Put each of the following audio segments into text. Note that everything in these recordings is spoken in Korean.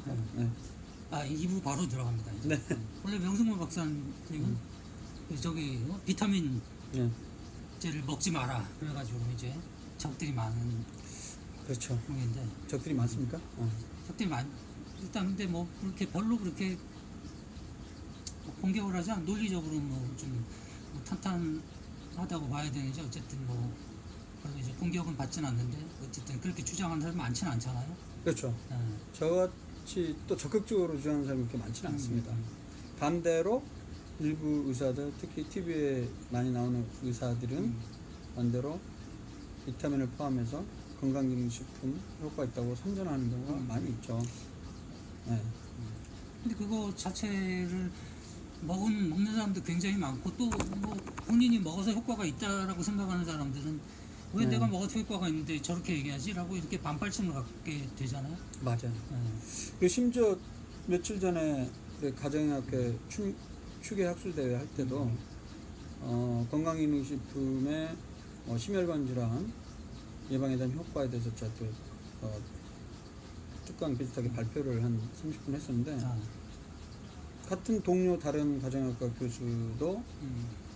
볼까요? 네. 2부 바로 들어갑니다. 이제. 네. 원래 명승호 박사님은 저기 비타민제를 네. 먹지 마라 그래가지고 이제 적들이 많은 그렇죠. 중인데 적들이 많습니까? 적들이 일단 근데 뭐 그렇게 별로 그렇게 공격을 하지 않 논리적으로 좀 탄탄하다고 봐야 되는지 어쨌든 별로 이제 공격은 받지는 않는데 어쨌든 그렇게 주장하는 사람이 많지는 않잖아요. 그렇죠. 네. 저같이 또 적극적으로 주장하는 사람이 그렇게 많지는 않습니다. 반대로 일부 의사들, 특히 TV에 많이 나오는 의사들은 반대로 비타민을 포함해서 건강기능식품 효과 있다고 선전하는 경우가 많이 있죠. 네. 근데 그거 자체를 먹는 사람도 굉장히 많고 또 본인이 먹어서 효과가 있다라고 생각하는 사람들은 왜 네. 내가 먹어서 효과가 있는데 저렇게 얘기하지라고 이렇게 반발심을 갖게 되잖아요. 맞아요. 네. 그 심지어 며칠 전에 가정의학회 추계 학술대회 할 때도 건강기능식품의 심혈관 질환 예방에 대한 효과에 대해서 제가 또 특강 비슷하게 발표를 한 30분 했었는데 같은 동료 다른 가정의학과 교수도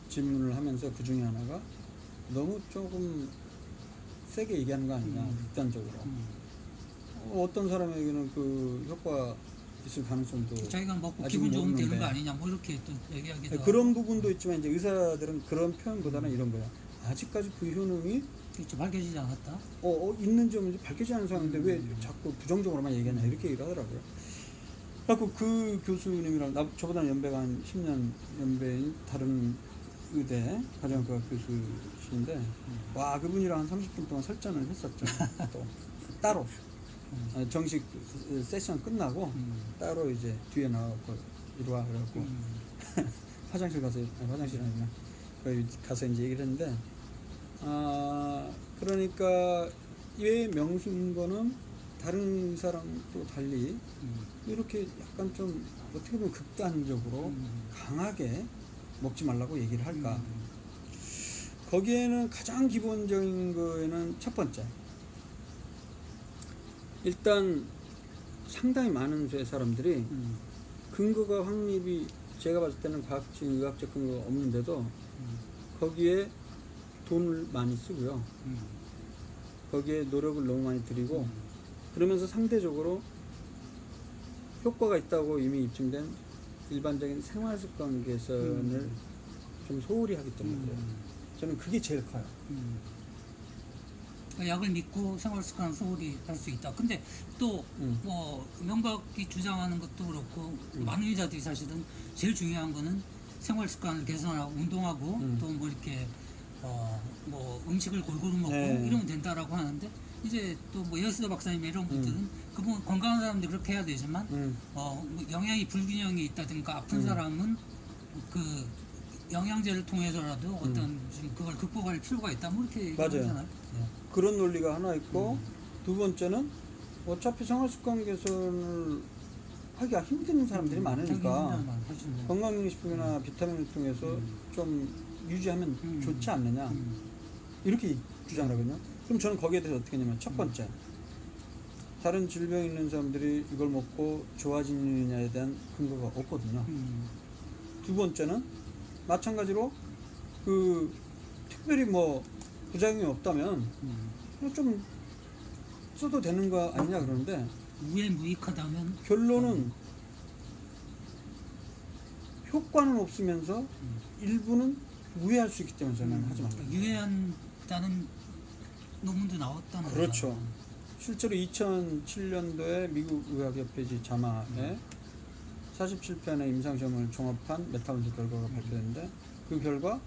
질문을 하면서 그 중에 하나가 너무 조금 세게 얘기하는 거 아니냐, 극단적으로. 어떤 사람에게는 그 효과 있을 가능성도 자기가 먹고 아직 기분 좋으면 되는 모르는데. 거 아니냐 뭐 이렇게 또 얘기하기도 하고. 그런 부분도 있지만 이제 의사들은 그런 표현보다는 이런 거야. 아직까지 그 효능이 그렇죠. 밝혀지지 않았다. 있는지 없는지 밝혀지지 않은 상황인데 왜 자꾸 부정적으로만 얘기하냐 이렇게 얘기를 하더라고요. 그래서 그 교수님이랑 저보다 연배가 한 10년 연배인 다른 의대 가정의학과 교수신데 와 그분이랑 한 30분 동안 설전을 했었죠. 또 따로 정식 세션 끝나고 따로 이제 뒤에 나와서 이리 와 그래갖고 화장실 가서 화장실 아니라 거기 가서 이제 얘기를 했는데 그러니까 왜 명승거는 다른 사람도 달리 이렇게 약간 좀 어떻게 보면 극단적으로 강하게 먹지 말라고 얘기를 할까? 거기에는 가장 기본적인 거에는 첫 번째, 일단 상당히 많은 사람들이 근거가 확립이 제가 봤을 때는 과학적 의학적 근거가 없는데도 거기에 돈을 많이 쓰고요. 거기에 노력을 너무 많이 들이고 그러면서 상대적으로 효과가 있다고 이미 입증된 일반적인 생활습관 개선을 좀 소홀히 하기 때문에 그래요. 저는 그게 제일 커요. 약을 믿고 생활습관 소홀히 할 수 있다. 근데 또 명박이 주장하는 것도 그렇고 많은 의사들이 사실은 제일 중요한 거는 생활습관을 개선하고 운동하고 또 뭐 이렇게 음식을 골고루 먹고 네. 이러면 된다라고 하는데 이제 또 여수도 박사님 이런 분들은 그분 건강한 사람들 그렇게 해야 되지만 뭐 영양이 불균형이 있다든가 아픈 사람은 그 영양제를 통해서라도 어떤 좀 그걸 극복할 필요가 있다 뭐 이렇게 얘기하잖아요. 네. 그런 논리가 하나 있고 두 번째는 어차피 생활습관 개선을 하기가 힘든 사람들이 많으니까 건강기능식품이나 비타민을 통해서 좀 유지하면 좋지 않느냐 이렇게 주장을 하거든요. 그럼 저는 거기에 대해서 어떻게 하냐면 첫 번째, 다른 질병 있는 사람들이 이걸 먹고 좋아지느냐에 대한 근거가 없거든요. 두 번째는 마찬가지로 그 특별히 뭐 부작용이 없다면 그냥 좀 써도 되는 거 아니냐 그러는데 무해무익하다면 결론은 효과는 없으면서 일부는 무해할 수 있기 때문에 저는 하지 말라. 유해한다는 논문도 나왔다는 그렇죠. 거잖아요. 실제로 2007년도에 미국 의학협회 자마에 47편의 임상시험을 종합한 메타분석 결과가 발표됐는데 그 결과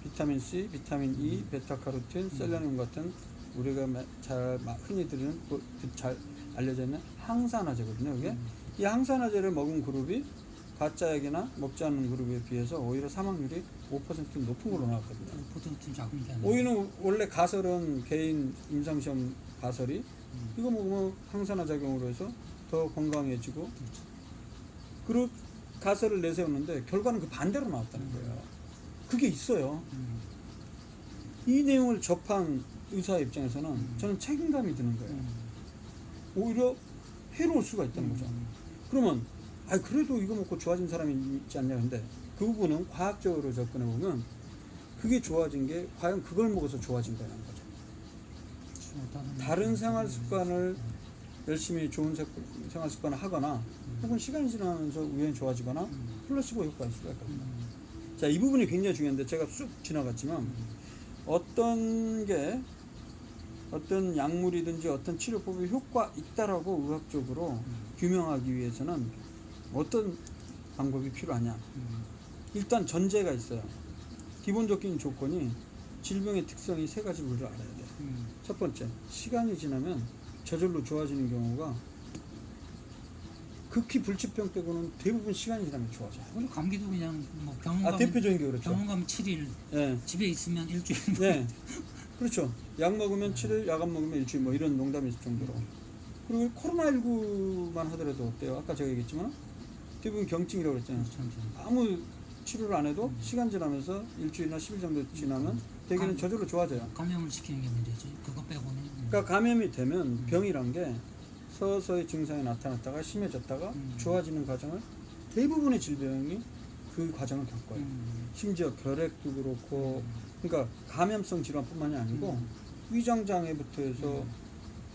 비타민 C, 비타민 E, 베타카로틴, 셀레늄 같은 우리가 잘 흔히 들으는 잘 알려져 있는 항산화제거든요. 이게 이 항산화제를 먹은 그룹이 가짜약이나 먹지 않는 그룹에 비해서 오히려 사망률이 5% 높은 걸로 나왔거든요. 보통 좀 작은 게 아니라. 오히려 원래 가설은 개인 임상시험 가설이 이거 먹으면 항산화 작용으로 해서 더 건강해지고 그룹 가설을 내세웠는데 결과는 그 반대로 나왔다는 거예요. 그게 있어요. 이 내용을 접한 의사 입장에서는 저는 책임감이 드는 거예요. 오히려 해로울 수가 있다는 거죠. 그러면 그래도 이거 먹고 좋아진 사람이 있지 않냐. 근데 그 부분은 과학적으로 접근해 보면 그게 좋아진 게 과연 그걸 먹어서 좋아진 거라는 거죠. 다른 생활 습관을 열심히 좋은 생활 습관을 하거나 혹은 시간이 지나면서 우연히 좋아지거나 플라시보 효과일 수가 있거든요. 자, 이 부분이 굉장히 중요한데 제가 쑥 지나갔지만 어떤 약물이든지 어떤 치료법이 효과 있다라고 의학적으로 규명하기 위해서는 어떤 방법이 필요하냐. 일단 전제가 있어요. 기본적인 조건이 질병의 특성이 세 가지 룰을 알아야 돼요. 첫 번째, 시간이 지나면 저절로 좋아지는 경우가 극히 불치병 빼고는 대부분 시간이 지나면 좋아져요. 우리 감기도 그냥 뭐 병원 가면 대표적인 게 그렇죠. 병원 가면 7일, 네. 집에 있으면 일주일. 네. 그렇죠. 약 먹으면 7일, 약 안 먹으면 일주일 뭐 이런 농담이 있을 정도로. 그리고 코로나19만 하더라도 어때요? 아까 제가 얘기했지만 대부분 경증이라고 그랬잖아요. 아무 치료를 안 해도 시간 지나면서 일주일이나 10일 정도 지나면 대개는 저절로 좋아져요. 감염을 시키는 게 문제지. 그거 빼고는. 그러니까 감염이 되면 병이란 게 서서히 증상이 나타났다가 심해졌다가 좋아지는 과정을 대부분의 질병이 그 과정을 겪어요. 심지어 결핵도 그렇고 그러니까 감염성 질환뿐만이 아니고 위장장애부터 해서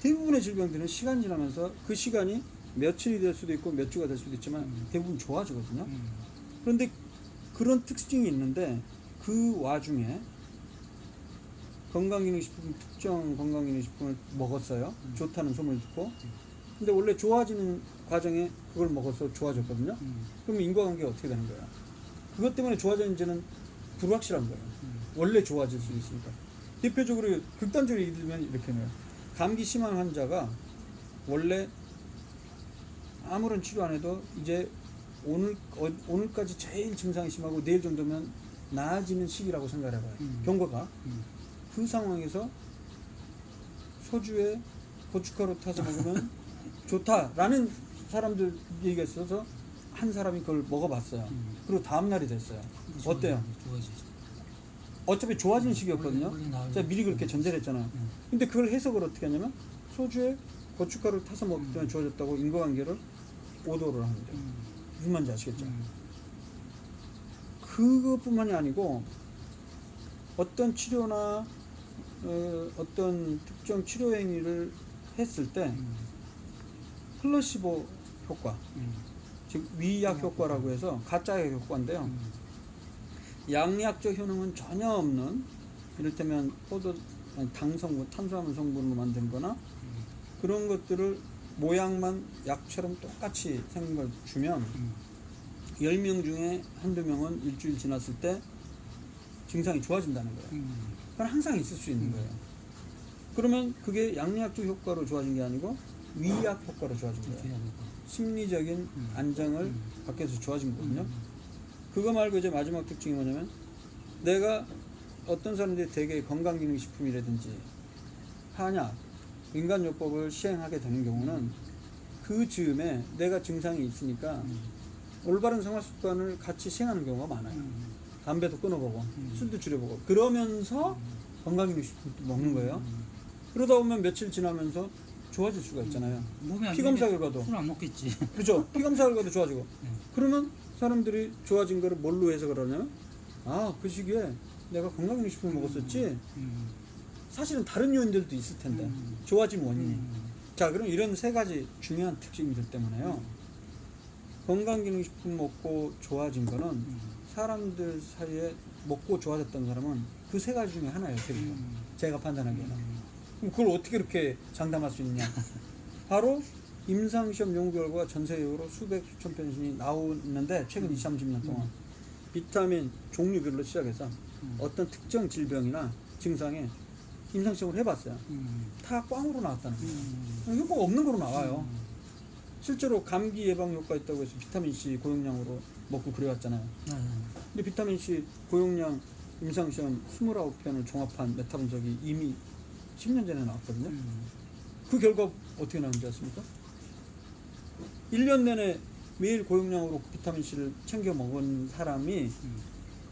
대부분의 질병들은 시간 지나면서 그 시간이 며칠이 될 수도 있고 몇 주가 될 수도 있지만 대부분 좋아지거든요. 그런데 그런 특징이 있는데 그 와중에 건강기능식품, 특정 건강기능식품을 먹었어요. 좋다는 소문을 듣고. 근데 원래 좋아지는 과정에 그걸 먹어서 좋아졌거든요. 그럼 인과관계가 어떻게 되는 거야? 그것 때문에 좋아졌는지는 불확실한 거예요. 원래 좋아질 수 있으니까. 대표적으로 극단적으로 예를 들면 이렇게 해요. 감기 심한 환자가 원래 아무런 치료 안 해도 이제 오늘까지 제일 증상이 심하고 내일 정도면 나아지는 시기라고 생각을 해봐요. 경과가. 그 상황에서 소주에 고춧가루 타서 먹으면 좋다라는 사람들 얘기가 있어서 한 사람이 그걸 먹어봤어요. 그리고 다음날이 됐어요. 어때요? 좋아지죠. 어차피 좋아지는 시기였거든요. 제가 미리 그렇게 전제를 했잖아요. 근데 그걸 해석을 어떻게 하냐면 소주에 고춧가루 타서 먹기 때문에 좋아졌다고 인과관계를 오도를 하는 거죠. 무슨 말인지 아시겠죠? 그것뿐만이 아니고 어떤 치료나 어떤 특정 치료 행위를 했을 때 플라시보 효과, 즉 위약 효과라고 해서 가짜의 효과인데요. 양리학적 효능은 전혀 없는, 이를테면 당 성분, 탄수화물 성분으로 만든 거나 그런 것들을 모양만 약처럼 똑같이 생긴 걸 주면 10명 중에 한두 명은 일주일 지났을 때 증상이 좋아진다는 거예요. 그건 항상 있을 수 있는 거예요. 그러면 그게 양리학적 효과로 좋아진 게 아니고 위약 효과로 좋아진 거예요. 심리적인 안정을 받게 해서 좋아진 거거든요. 그거 말고 이제 마지막 특징이 뭐냐면 내가 어떤 사람들이 되게 건강기능식품이라든지 한약, 인간요법을 시행하게 되는 경우는 그 즈음에 내가 증상이 있으니까 올바른 생활습관을 같이 시행하는 경우가 많아요. 담배도 끊어보고 술도 줄여보고 그러면서 건강기능식품도 먹는 거예요. 그러다 보면 며칠 지나면서 좋아질 수가 있잖아요. 피검사 결과도 술 안 먹겠지. 그렇죠. 피검사 결과도 좋아지고 그러면 사람들이 좋아진 거를 뭘로 해서 그러냐면 그 시기에 내가 건강기능식품을 먹었었지. 사실은 다른 요인들도 있을 텐데 좋아진 원인이. 자, 그럼 이런 세 가지 중요한 특징들 때문에요. 건강기능식품 먹고 좋아진 거는 사람들 사이에 먹고 좋아졌던 사람은 그 세 가지 중에 하나예요. 대부분. 제가 판단하기에는. 그럼 그걸 어떻게 이렇게 장담할 수 있냐? 바로 임상시험 연구 결과 전 세계적으로 수백 수천 편이 나오는데 최근 20, 30년 동안 비타민 종류별로 시작해서 어떤 특정 질병이나 증상에 임상시험을 해봤어요. 다 꽝으로 나왔다는 거예요. 효과가 없는 거로 나와요. 실제로 감기 예방 효과 있다고 해서 비타민C 고용량으로 먹고 그래왔잖아요. 근데 비타민C 고용량 임상시험 29편을 종합한 메타분석이 이미 10년 전에 나왔거든요. 그 결과 어떻게 나오는지 아십니까? 1년 내내 매일 고용량으로 비타민C를 챙겨 먹은 사람이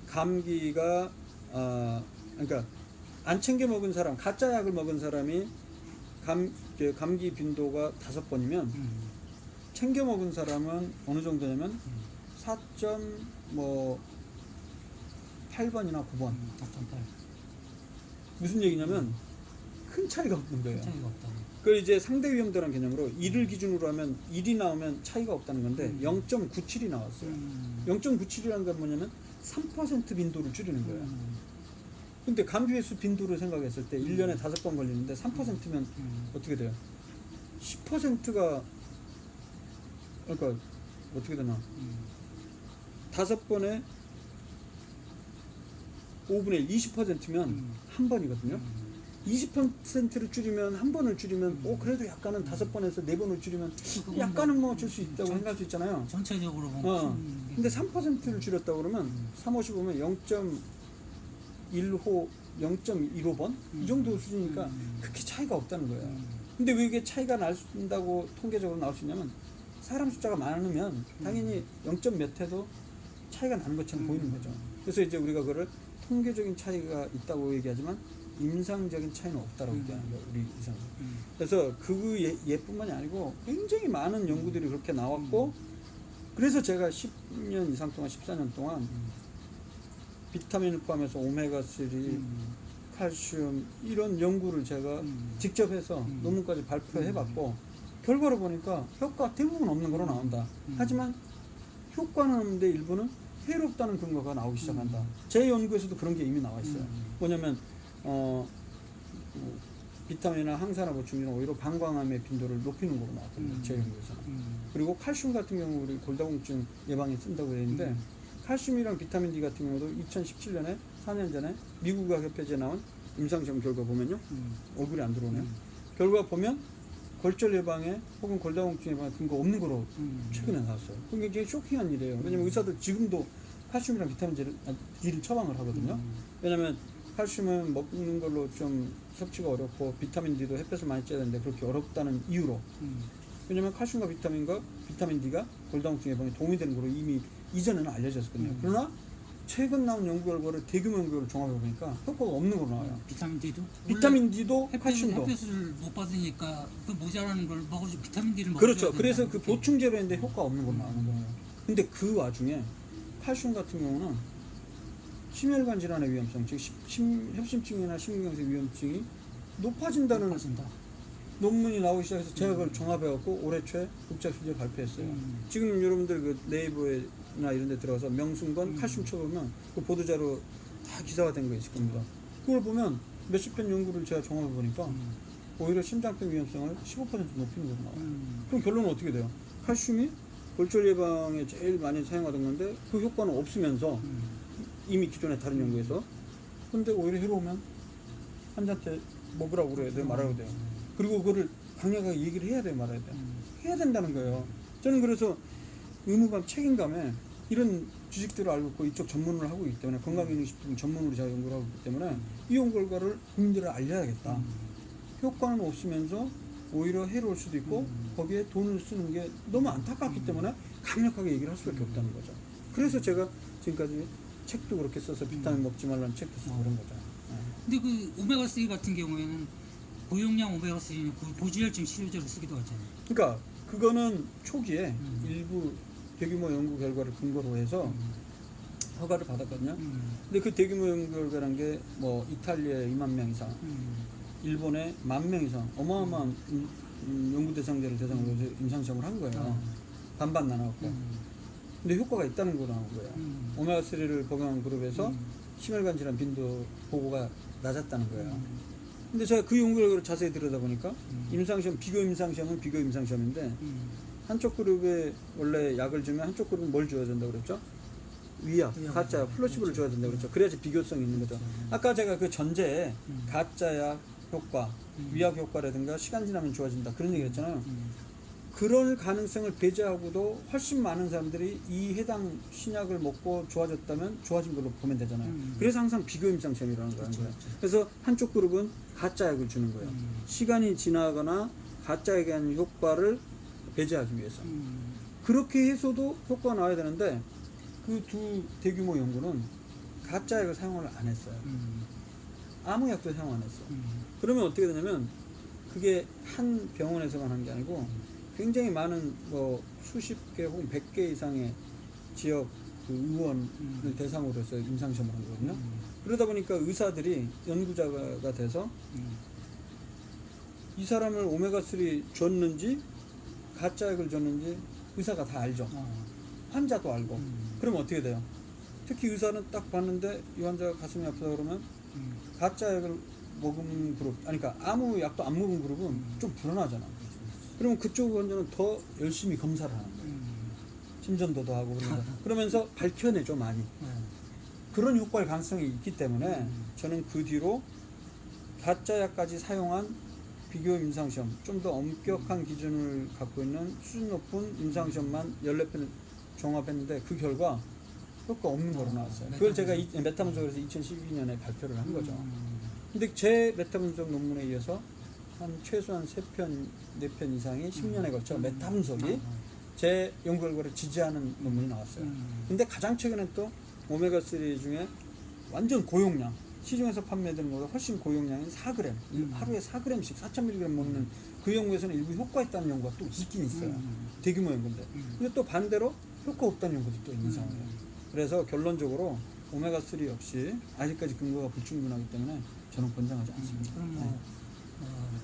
감기가 그러니까 안 챙겨 먹은 사람, 가짜 약을 먹은 사람이 감기 빈도가 5번이면 챙겨 먹은 사람은 어느 정도냐면 4.8번이나 9번. 4.8. 무슨 얘기냐면 큰 차이가 없는 거예요. 차이가 없다고. 그 이제 상대 위험도란 개념으로 1을 기준으로 하면 1이 나오면 차이가 없다는 건데 0.97이 나왔어요. 0.97이라는 건 뭐냐면 3% 빈도를 줄이는 거예요. 근데 감비횟수 빈도를 생각했을 때 1년에 5번 걸리는데 3%면 어떻게 돼요? 10%가 그러니까 어떻게 되나? 5번에 5분의 1, 20%면 한 번이거든요. 20%를 줄이면 한 번을 줄이면 그래도 약간은 5번에서 4번을 줄이면 약간은 뭐 줄 수 있다고 생각할 수 있잖아요. 전체적으로 보면 근데 3%를 줄였다고 그러면 3, 5, 5면 0.15, 0.15번 이 정도 수준이니까 그렇게 차이가 없다는 거예요. 근데 왜 이게 차이가 난다고 통계적으로 나올 수 있냐면 사람 숫자가 많으면 당연히 0점 몇 해도 차이가 나는 것처럼 보이는 거죠. 그래서 이제 우리가 그거를 통계적인 차이가 있다고 얘기하지만 임상적인 차이는 없다고 얘기하는 거예요. 우리 이상. 그래서 그 예뿐만이 아니고 굉장히 많은 연구들이 그렇게 나왔고 그래서 제가 10년 이상 동안 14년 동안 비타민을 포함해서 오메가3, 칼슘 이런 연구를 제가 직접 해서 논문까지 발표해봤고 결과를 보니까 효과 대부분 없는 거로 나온다. 하지만 효과는 없는데 일부는 해롭다는 근거가 나오기 시작한다. 제 연구에서도 그런 게 이미 나와 있어요. 뭐냐면 비타민이나 항산화 보충제는 오히려 방광암의 빈도를 높이는 거로 나왔거든요. 제 연구에서는. 그리고 칼슘 같은 경우 우리 골다공증 예방에 쓴다고 되어 있는데 칼슘이랑 비타민 D 같은 경우도 2017년에 4년 전에 미국 의학협회에 나온 임상시험 결과 보면요. 얼굴이 안 들어오네요. 결과 보면 골절 예방에 혹은 골다공증 예방에 근거 없는 거로 최근에 나왔어요. 그게 굉장히 쇼킹한 일이에요. 왜냐면 의사들 지금도 칼슘이랑 비타민 D를 처방을 하거든요. 왜냐면 칼슘은 먹는 걸로 좀 섭취가 어렵고 비타민 D도 햇볕을 많이 쬐야 되는데 그렇게 어렵다는 이유로 왜냐면 칼슘과 비타민과 비타민 D가 골다공증 예방에 도움이 되는 거로 이미 이전에는 알려졌거든요. 그러나 최근 나온 연구 결과를 대규모 연구 결과를 종합해 보니까 효과가 없는 걸로 나와요. 비타민 D도? 비타민 D도 칼슘도. 햇볕을 못 받으니까 그 모자라는 걸 먹어줘 비타민 D를 먹어줘야 그렇죠. 그래서 그 된다는 보충제로 했는데 효과가 없는 걸로 나오는 거예요. 근데 그 와중에 칼슘 같은 경우는 심혈관 질환의 위험성, 즉 협심증이나 심근경색 위험증이 높아진다는 높아진다. 논문이 나오기 시작해서 제가 그걸 종합해갖고 올해 초에 국제 수지를 발표했어요. 지금 여러분들 그 네이버나 이런 데 들어가서 명순건 칼슘 쳐보면 그 보도자료 다 기사화된 거 있을 겁니다. 그걸 보면 몇십 편 연구를 제가 종합해 보니까 오히려 심장병 위험성을 15% 높이는 거로 나와요. 그럼 결론은 어떻게 돼요? 칼슘이 골절 예방에 제일 많이 사용하던 건데 그 효과는 없으면서 이미 기존의 다른 연구에서 근데 오히려 해로우면 환자한테 먹으라고 그래야 돼요? 말아야 돼요? 그리고 그거를 강력하게 얘기를 해야 돼요? 말아야 돼요? 해야 된다는 거예요. 저는 그래서 의무감, 책임감에 이런 지식들을 알고 있고 이쪽 전문을 하고 있기 때문에 건강기능식품 전문으로 제가 연구를 하고 있기 때문에 이 연구 결과를 국민들을 알려야겠다. 효과는 없으면서 오히려 해로울 수도 있고 거기에 돈을 쓰는 게 너무 안타깝기 때문에 강력하게 얘기를 할 수밖에 없다는 거죠. 그래서 제가 지금까지 책도 그렇게 써서 비타민 먹지 말라는 책도 쓰고 그런 거죠. 근데 그 오메가3 같은 경우에는 고용량 오메가3는 고지혈증 치료제로 쓰기도 하잖아요. 그러니까 그거는 초기에 일부 대규모 연구 결과를 근거로 해서 허가를 받았거든요. 근데 그 대규모 연구 결과란 게 뭐 이탈리아에 2만 명 이상, 일본에 10,000명 이상 어마어마한 연구 대상자를 대상으로 해서 임상시험을 한 거예요. 반반 나눠갖고. 근데 효과가 있다는 거 나온 거예요. 오메가3를 복용한 그룹에서 심혈관 질환 빈도 보고가 낮았다는 거예요. 근데 제가 그 연구 결과를 자세히 들여다보니까 임상시험, 비교 임상시험은 비교 임상시험인데 한쪽 그룹에 원래 약을 주면 한쪽 그룹은 뭘 줘야 된다고 그랬죠? 위약, 가짜약, 플라시보를 줘야 된다고 그랬죠. 그래야지 비교성이 있는 거죠. 아까 제가 그 전제에 가짜약 효과, 위약 효과라든가 시간 지나면 좋아진다 그런 얘기 했잖아요. 그럴 가능성을 배제하고도 훨씬 많은 사람들이 이 해당 신약을 먹고 좋아졌다면 좋아진 걸로 보면 되잖아요. 그래서 항상 비교 임상시험이라는 거예요. 그래서 한쪽 그룹은 가짜약을 주는 거예요. 시간이 지나거나 가짜약에 대한 효과를 배제하기 위해서. 그렇게 해서도 효과가 나와야 되는데 그 두 대규모 연구는 가짜약을 사용을 안 했어요. 아무 약도 사용 안 했어요. 그러면 어떻게 되냐면 그게 한 병원에서만 한 게 아니고 굉장히 많은 뭐 수십 개 혹은 100개 이상의 지역 그 의원을 대상으로 해서 임상시험을 한 거거든요. 그러다 보니까 의사들이 연구자가 돼서 이 사람을 오메가3 줬는지 가짜약을 줬는지 의사가 다 알죠. 환자도 알고. 그러면 어떻게 돼요? 특히 의사는 딱 봤는데 이 환자가 가슴이 아프다 그러면 가짜약을 먹은 그룹, 아니 그러니까 아무 약도 안 먹은 그룹은 좀 불안하잖아. 그러면 그쪽 환자는 더 열심히 검사를 하는 거예요. 심전도도 하고 그러면서 밝혀내죠 많이. 그런 효과의 가능성이 있기 때문에 저는 그 뒤로 가짜약까지 사용한 비교 임상시험, 좀 더 엄격한 기준을 갖고 있는 수준 높은 임상시험만 14편 종합했는데 그 결과 효과 없는 거로 나왔어요. 그걸 제가 메타분석에서 2012년에 발표를 한 거죠. 근데 제 메타분석 논문에 이어서 한 최소한 3편, 4편 이상이 10년에 걸쳐 메타분석이 제 연구 결과를 지지하는 논문이 나왔어요. 근데 가장 최근에 또 오메가3 중에 완전 고용량, 시중에서 판매되는 것보다 훨씬 고용량인 4g, 하루에 4g씩 4,000mg 먹는 그 연구에서는 일부 효과 있다는 연구가 또 있긴 있어요. 대규모 연구인데. 근데 또 반대로 효과 없다는 연구도 또 있는 상황이에요. 그래서 결론적으로 오메가3 역시 아직까지 근거가 불충분하기 때문에 저는 권장하지 않습니다. 그럼 뭐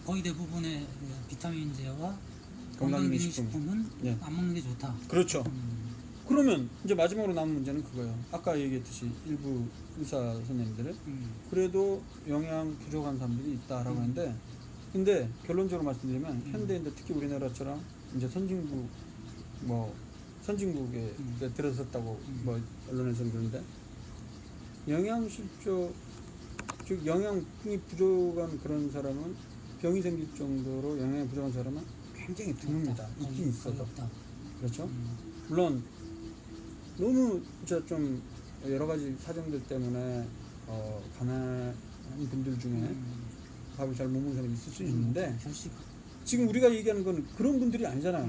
거의 대부분의 비타민제와 건강기능식품. 건강기능식품은 네. 안 먹는 게 좋다. 그렇죠. 그러면 이제 마지막으로 남은 문제는 그거예요. 아까 얘기했듯이 일부 의사 선생님들은 그래도 영양 부족한 사람들이 있다라고 하는데, 근데 결론적으로 말씀드리면 현대인들 특히 우리나라처럼 이제 선진국에 들어섰다고 뭐 언론에서는 그러는데 영양실조 즉 영양이 부족한 그런 사람은 병이 생길 정도로 영양이 부족한 사람은 굉장히 드뭅니다. 있긴 있어도. 그렇죠. 물론 너무 진짜 좀 여러 가지 사정들 때문에 가난한 분들 중에 밥을 잘 못 먹는 사람이 있을 수 있는데 지금 우리가 얘기하는 건 그런 분들이 아니잖아요.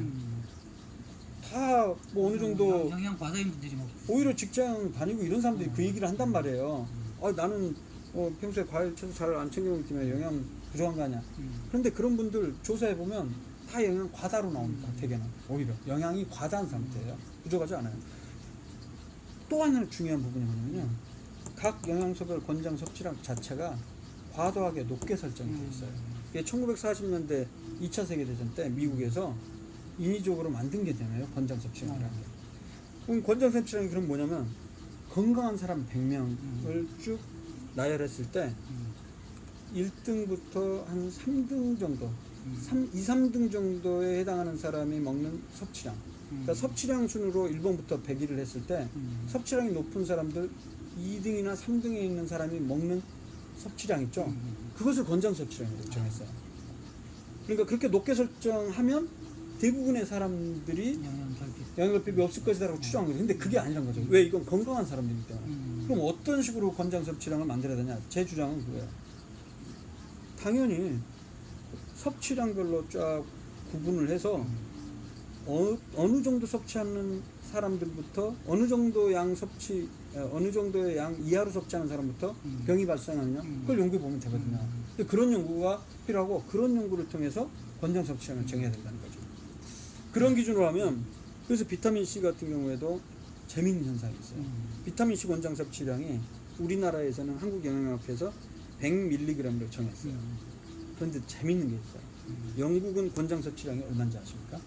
다 뭐 어느 정도 영양 과다인 분들이 먹고 오히려 직장 다니고 이런 사람들이 그 얘기를 한단 말이에요. 나는 평소에 과일 채소 잘 안 챙겨 먹기 때문에 영양 부족한 거 아니야. 그런데 그런 분들 조사해 보면 다 영양 과다로 나옵니다. 대개는 오히려 영양이 과다한 상태예요. 부족하지 않아요. 또 하나 중요한 부분이 뭐냐면요, 각 영양소별 권장 섭취량 자체가 과도하게 높게 설정이 되어 있어요. 이게 1940년대 2차 세계대전 때 미국에서 인위적으로 만든 게 되나요? 권장 섭취량이라는 게. 그럼 권장 섭취량이 그럼 뭐냐면 건강한 사람 100명을 쭉 나열했을 때 1등부터 한 3등 정도, 2, 3등 정도에 해당하는 사람이 먹는 섭취량. 그러니까 섭취량 순으로 1번부터 100일을 했을 때 섭취량이 높은 사람들 2등이나 3등에 있는 사람이 먹는 섭취량 있죠. 그것을 권장 섭취량으로 정했어요. 그러니까 그렇게 높게 설정하면 대부분의 사람들이 영양결핍이 없을 것이라고 추정한 거죠. 근데 그게 아니란 거죠. 왜? 이건 건강한 사람들이기 때문에. 그럼 어떤 식으로 권장 섭취량을 만들어야 되냐? 제 주장은 그거예요. 당연히 섭취량별로 쫙 구분을 해서 어느 정도 섭취하는 사람들부터 어느 정도의 양 이하로 섭취하는 사람부터 병이 발생하느냐, 그걸 연구해 보면 되거든요. 근데 그런 연구가 필요하고 그런 연구를 통해서 권장 섭취량을 정해야 된다는 거죠. 그런 기준으로 하면, 그래서 비타민 C 같은 경우에도 재미있는 현상이 있어요. 비타민 C 권장 섭취량이 우리나라에서는 한국영양학회에서 100mg로 정했어요. 그런데 재미있는 게 있어요. 영국은 권장 섭취량이 얼마인지 아십니까?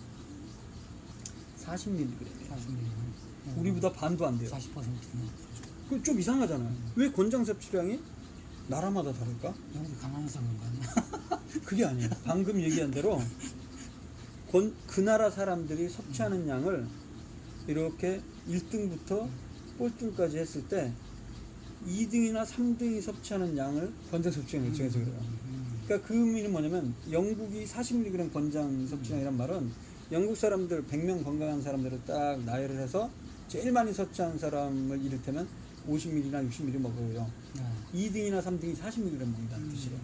40mg이에요. 우리보다 반도 안 돼요. 40%는. 그 좀 이상하잖아요. 왜 권장 섭취량이 나라마다 다를까? 영국이 가난해서 그런 거 아니야? 그게 아니에요. 방금 얘기한 대로 그 나라 사람들이 섭취하는 양을 이렇게 1등부터 꼴등까지 했을 때 2등이나 3등이 섭취하는 양을 권장 섭취량을 정해서 그래요. 그러니까 그 의미는 뭐냐면 영국이 40mg 권장 섭취량이란 말은 영국 사람들 100명 건강한 사람들을 딱 나열을 해서 제일 많이 섭취하는 사람을 이를테면 50mg나 60mg 먹어요. 2등이나 3등이 40mg 먹는다는 뜻이에요.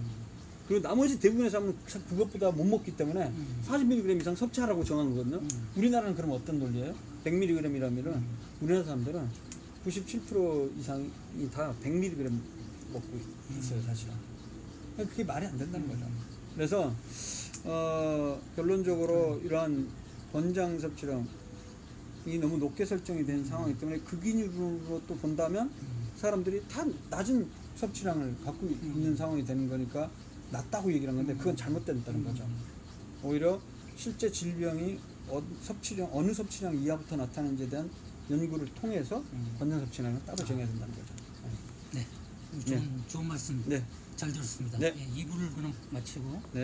그리고 나머지 대부분의 사람은 그것보다 못 먹기 때문에 40mg 이상 섭취하라고 정한 거거든요. 우리나라는 그럼 어떤 논리예요? 100mg이라면 우리나라 사람들은 97% 이상이 다 100mg 먹고 있어요, 사실은. 그게 말이 안 된다는 거죠. 그래서 결론적으로 이러한 권장 섭취량이 너무 높게 설정이 된 상황이기 때문에 그 기준으로 또 본다면 사람들이 다 낮은 섭취량을 갖고 있는 상황이 되는 거니까 낮다고 얘기를 한 건데 그건 잘못된다는 거죠. 오히려 실제 질병이 어느 섭취량 이하부터 나타나는지에 대한 연구를 통해서 권장 섭취량을 따로 정해야 된다는 거죠. 네. 좋은 말씀 네. 잘 들었습니다. 네. 예, 2부를 그럼 마치고